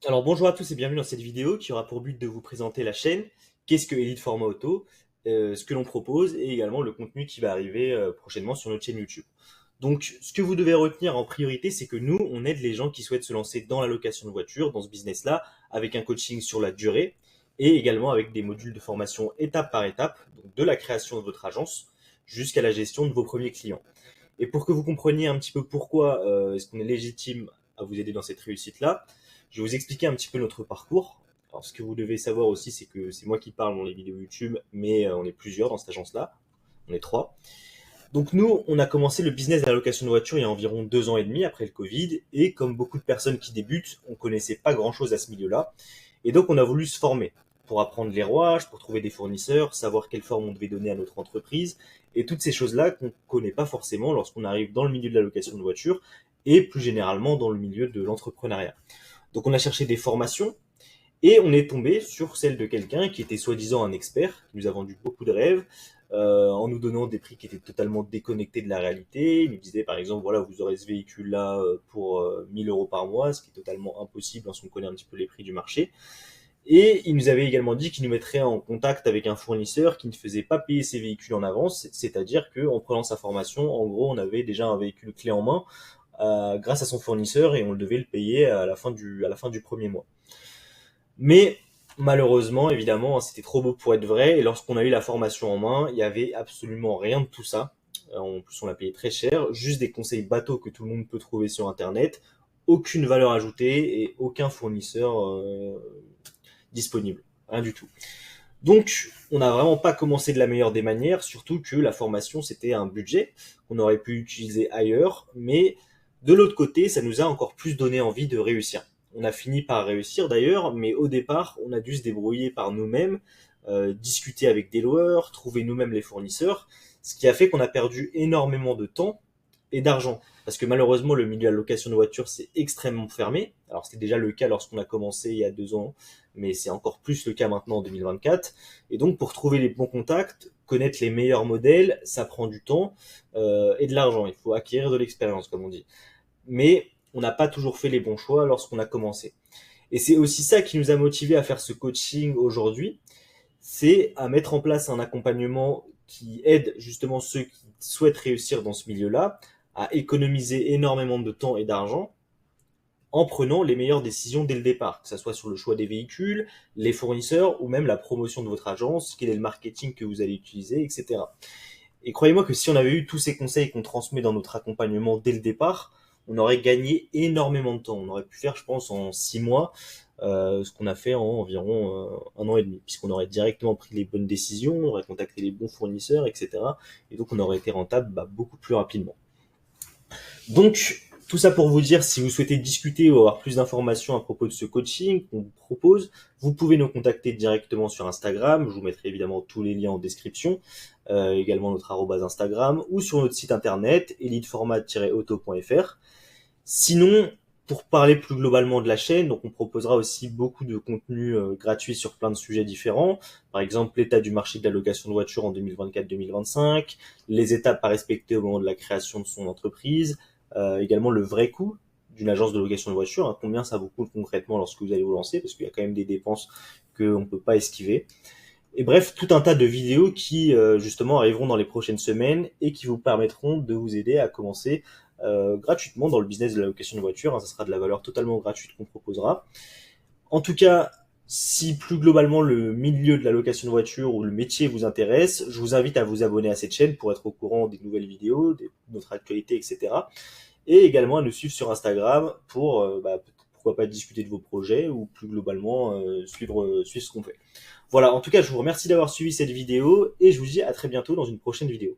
Alors bonjour à tous et bienvenue dans cette vidéo qui aura pour but de vous présenter la chaîne, qu'est-ce que Elite Format Auto, ce que l'on propose et également le contenu qui va arriver prochainement sur notre chaîne YouTube. Donc ce que vous devez retenir en priorité, c'est que nous, on aide les gens qui souhaitent se lancer dans la location de voiture, dans ce business-là, avec un coaching sur la durée et également avec des modules de formation étape par étape, donc de la création de votre agence jusqu'à la gestion de vos premiers clients. Et pour que vous compreniez un petit peu pourquoi est-ce qu'on est légitime à vous aider dans cette réussite-là, je vais vous expliquer un petit peu notre parcours. Alors, ce que vous devez savoir aussi, c'est que c'est moi qui parle dans les vidéos YouTube, mais on est plusieurs dans cette agence-là. On est trois. Donc nous, on a commencé le business de la location de voiture il y a environ 2 ans et demi après le Covid. Et comme beaucoup de personnes qui débutent, on connaissait pas grand-chose à ce milieu-là. Et donc on a voulu se former pour apprendre les rouages, pour trouver des fournisseurs, savoir quelle forme on devait donner à notre entreprise, et toutes ces choses-là qu'on ne connaît pas forcément lorsqu'on arrive dans le milieu de la location de voiture, et plus généralement dans le milieu de l'entrepreneuriat. Donc on a cherché des formations, et on est tombé sur celle de quelqu'un qui était soi-disant un expert, qui nous a vendu beaucoup de rêves, en nous donnant des prix qui étaient totalement déconnectés de la réalité. Il nous disait par exemple, voilà, vous aurez ce véhicule-là pour 1000 euros par mois, ce qui est totalement impossible lorsqu'on connaît un petit peu les prix du marché. Et il nous avait également dit qu'il nous mettrait en contact avec un fournisseur qui ne faisait pas payer ses véhicules en avance, c'est-à-dire qu'en prenant sa formation, en gros, on avait déjà un véhicule clé en main grâce à son fournisseur et on devait le payer à la fin du premier mois. Mais malheureusement, évidemment, c'était trop beau pour être vrai. Et lorsqu'on a eu la formation en main, il y avait absolument rien de tout ça. En plus, on l'a payé très cher. Juste des conseils bateaux que tout le monde peut trouver sur Internet. Aucune valeur ajoutée et aucun fournisseur disponible. Rien du tout. Donc, on n'a vraiment pas commencé de la meilleure des manières, surtout que la formation, c'était un budget qu'on aurait pu utiliser ailleurs. Mais de l'autre côté, ça nous a encore plus donné envie de réussir. On a fini par réussir d'ailleurs, mais au départ, on a dû se débrouiller par nous-mêmes, discuter avec des loueurs, trouver nous-mêmes les fournisseurs, ce qui a fait qu'on a perdu énormément de temps et d'argent. Parce que malheureusement, le milieu de la location de voiture, c'est extrêmement fermé. Alors c'était déjà le cas lorsqu'on a commencé il y a 2 ans, mais c'est encore plus le cas maintenant en 2024. Et donc pour trouver les bons contacts, connaître les meilleurs modèles, ça prend du temps et de l'argent. Il faut acquérir de l'expérience, comme on dit. Mais on n'a pas toujours fait les bons choix lorsqu'on a commencé. Et c'est aussi ça qui nous a motivés à faire ce coaching aujourd'hui, c'est à mettre en place un accompagnement qui aide justement ceux qui souhaitent réussir dans ce milieu-là à économiser énormément de temps et d'argent en prenant les meilleures décisions dès le départ, que ce soit sur le choix des véhicules, les fournisseurs ou même la promotion de votre agence, quel est le marketing que vous allez utiliser, etc. Et croyez-moi que si on avait eu tous ces conseils qu'on transmet dans notre accompagnement dès le départ, on aurait gagné énormément de temps. On aurait pu faire, je pense, en 6 mois, ce qu'on a fait en environ 1 an et demi, puisqu'on aurait directement pris les bonnes décisions, on aurait contacté les bons fournisseurs, etc. Et donc on aurait été rentable beaucoup plus rapidement. Donc, tout ça pour vous dire, si vous souhaitez discuter ou avoir plus d'informations à propos de ce coaching qu'on vous propose, vous pouvez nous contacter directement sur Instagram. Je vous mettrai évidemment tous les liens en description, également notre arrobase Instagram ou sur notre site internet eliteformat-auto.fr. Sinon, pour parler plus globalement de la chaîne, donc on proposera aussi beaucoup de contenu gratuit sur plein de sujets différents. Par exemple, l'état du marché de la location de voitures en 2024-2025, les étapes à respecter au moment de la création de son entreprise, également le vrai coût d'une agence de location de voiture, hein, combien ça vous coûte concrètement lorsque vous allez vous lancer, parce qu'il y a quand même des dépenses qu'on ne peut pas esquiver. Et bref, tout un tas de vidéos qui justement arriveront dans les prochaines semaines et qui vous permettront de vous aider à commencer gratuitement dans le business de la location de voiture. Hein, ça sera de la valeur totalement gratuite qu'on proposera. En tout cas, si plus globalement le milieu de la location de voiture ou le métier vous intéresse, je vous invite à vous abonner à cette chaîne pour être au courant des nouvelles vidéos, de notre actualité, etc. Et également à nous suivre sur Instagram pour, pourquoi pas discuter de vos projets ou plus globalement suivre ce qu'on fait. Voilà, en tout cas, je vous remercie d'avoir suivi cette vidéo et je vous dis à très bientôt dans une prochaine vidéo.